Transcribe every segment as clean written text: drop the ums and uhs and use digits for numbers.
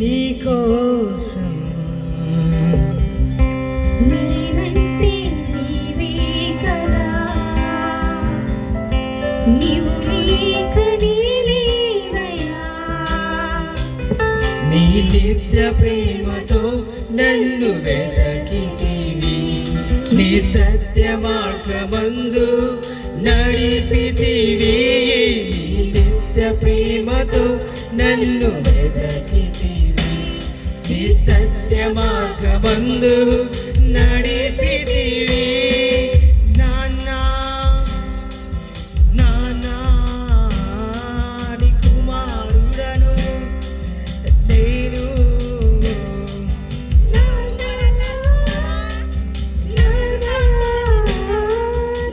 నీ కోసం నేనంటే నీవే కదా, నీవు లేక నేలేనయ్యా. నీ నిత్య ప్రేమతో నన్ను వెదకితివి, నీ సత్య మార్గమందు నడిపితివి. నీ నిత్య ప్రేమతో నన్ను వెదకితివి, నీ సత్య మార్గమందు నడిపితివి. నాన్నా నాన్నా నీ కుమారుడను నేను.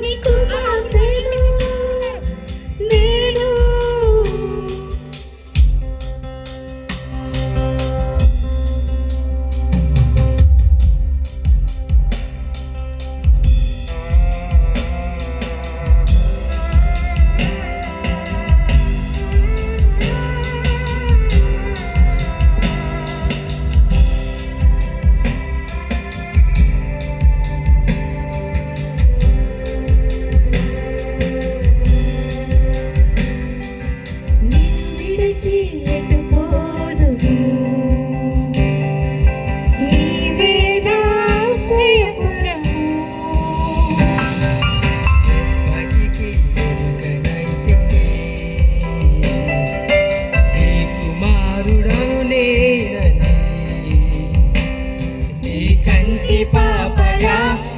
నీకు మాత్రమే నేను.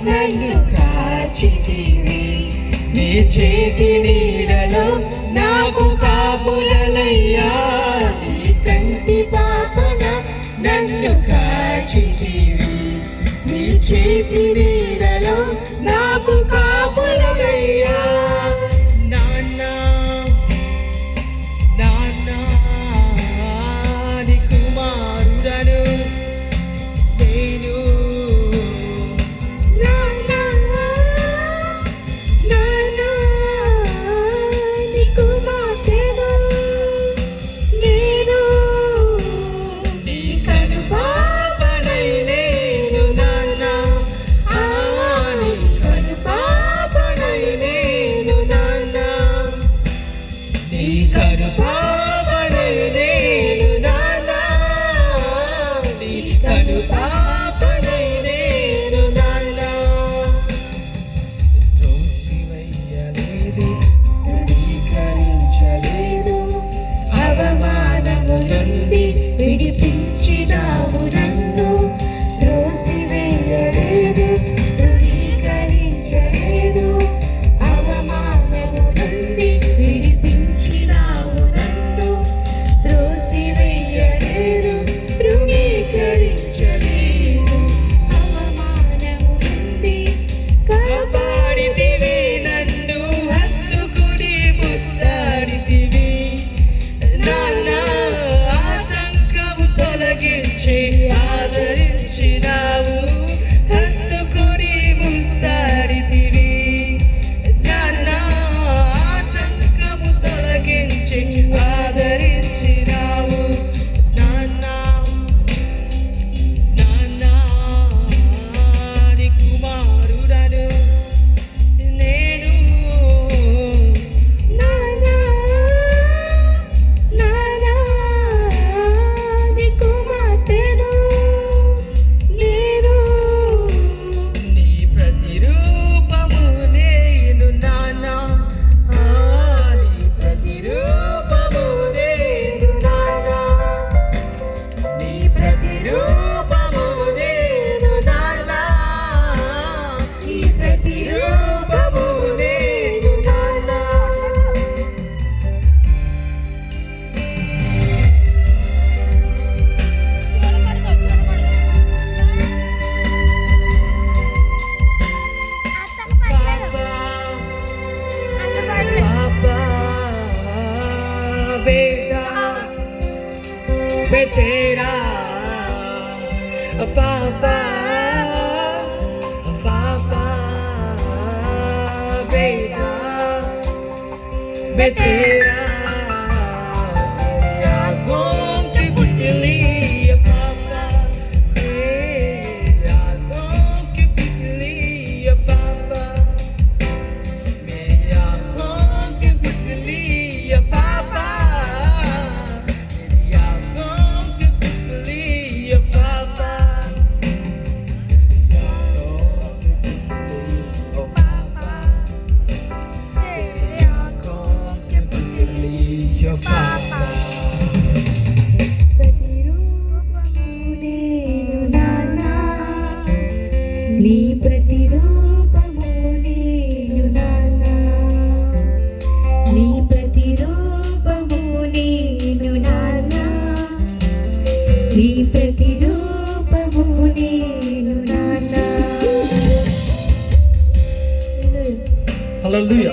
నన్ను కాచితివి, నీ చేతి నీడలో నాకు కాపులలయ్యా. నీ కంటి పాపగా నన్ను కాచితివి, నీ చేతి నీడలో నాకు కాపులలయ్యా. నాన్నా నాన్నా నీ కుమారుడను నేను. तेरा पापा पापा बेटा मैं तेरा आँखों की पुतली ప్రతిరూపము నేను నాన్న. హల్లెలూయా.